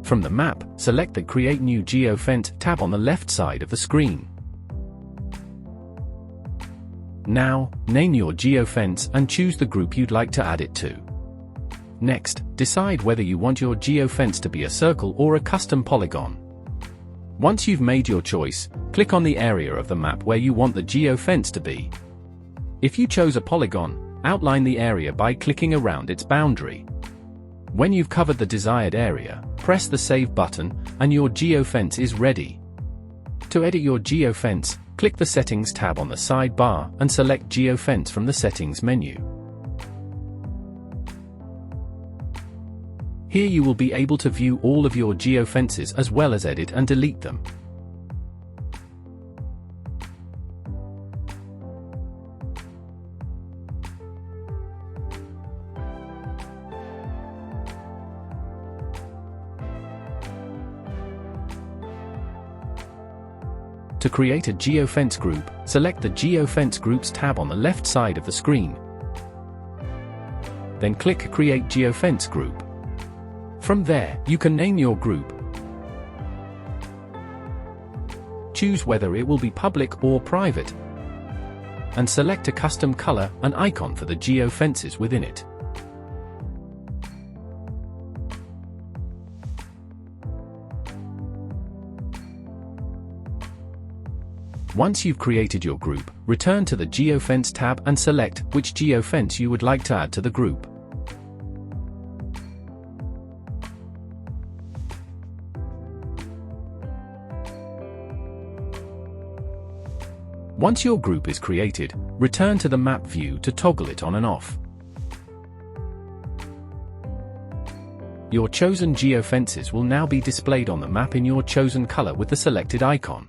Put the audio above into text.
From the map, select the Create New Geofence tab on the left side of the screen. Now, name your geofence and choose the group you'd like to add it to. Next, decide whether you want your geofence to be a circle or a custom polygon. Once you've made your choice, click on the area of the map where you want the geofence to be. If you chose a polygon, outline the area by clicking around its boundary. When you've covered the desired area, press the Save button, and your geofence is ready. To edit your geofence, click the Settings tab on the sidebar and select Geofence from the Settings menu. Here you will be able to view all of your geofences as well as edit and delete them. To create a Geofence group, select the Geofence Groups tab on the left side of the screen. Then click Create Geofence Group. From there, you can name your group. Choose whether it will be public or private, and select a custom color and icon for the geofences within it. Once you've created your group, return to the Geofence tab and select which geofence you would like to add to the group. Once your group is created, return to the map view to toggle it on and off. Your chosen geofences will now be displayed on the map in your chosen color with the selected icon.